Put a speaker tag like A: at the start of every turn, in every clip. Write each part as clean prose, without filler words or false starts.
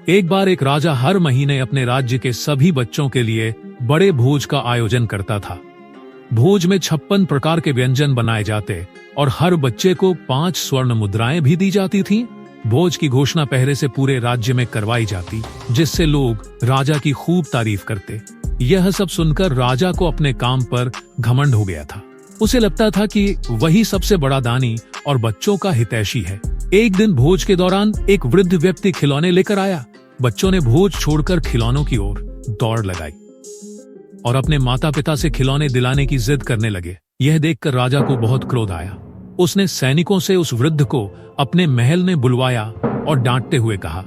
A: एक बार एक राजा हर महीने अपने राज्य के सभी बच्चों के लिए बड़े भोज का आयोजन करता था। भोज में 56 प्रकार के व्यंजन बनाए जाते और हर बच्चे को 5 स्वर्ण मुद्राएं भी दी जाती थीं। भोज की घोषणा पहले से पूरे राज्य में करवाई जाती, जिससे लोग राजा की खूब तारीफ करते। यह सब सुनकर राजा को अपने काम पर घमंड हो गया था। उसे लगता था कि वही सबसे बड़ा दानी और बच्चों का हितैषी है। एक दिन भोज के दौरान एक वृद्ध व्यक्ति खिलौने लेकर आया। बच्चों ने भोज छोड़कर खिलौनों की ओर दौड़ लगाई और अपने माता पिता से खिलौने दिलाने की जिद करने लगे। यह देखकर राजा को बहुत क्रोध आया। उसने सैनिकों से उस वृद्ध को अपने महल में बुलवाया और डांटते हुए कहा,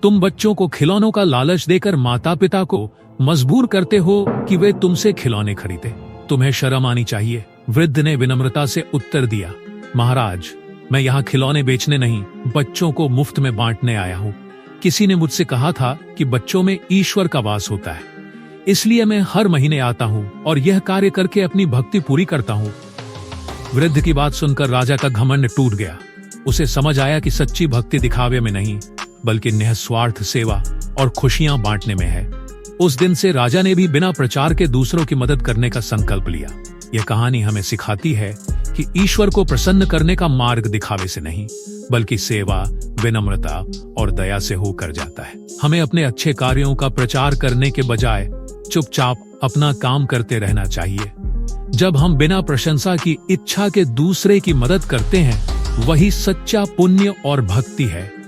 A: तुम बच्चों को खिलौनों का लालच देकर माता पिता को मजबूर करते हो कि वे तुमसे खिलौने खरीदे। तुम्हें शर्म आनी चाहिए। वृद्ध ने विनम्रता से उत्तर दिया, महाराज, मैं यहाँ खिलौने बेचने नहीं, बच्चों को मुफ्त में बांटने आया हूँ। किसी ने मुझसे कहा था कि बच्चों में ईश्वर का वास होता है, इसलिए मैं हर महीने आता हूँ और यह कार्य करके अपनी भक्ति पूरी करता हूँ। वृद्ध की बात सुनकर राजा का घमंड टूट गया। उसे समझ आया कि सच्ची भक्ति दिखावे में नहीं, बल्कि निस्वार्थ सेवा और खुशियां बांटने में है। उस दिन से राजा ने भी बिना प्रचार के दूसरों की मदद करने का संकल्प लिया। यह कहानी हमें सिखाती है कि ईश्वर को प्रसन्न करने का मार्ग दिखावे से नहीं, बल्कि सेवा, विनम्रता और दया से होकर जाता है। हमें अपने अच्छे कार्यों का प्रचार करने के बजाय चुपचाप अपना काम करते रहना चाहिए। जब हम बिना प्रशंसा की इच्छा के दूसरे की मदद करते हैं, वही सच्चा पुण्य और भक्ति है।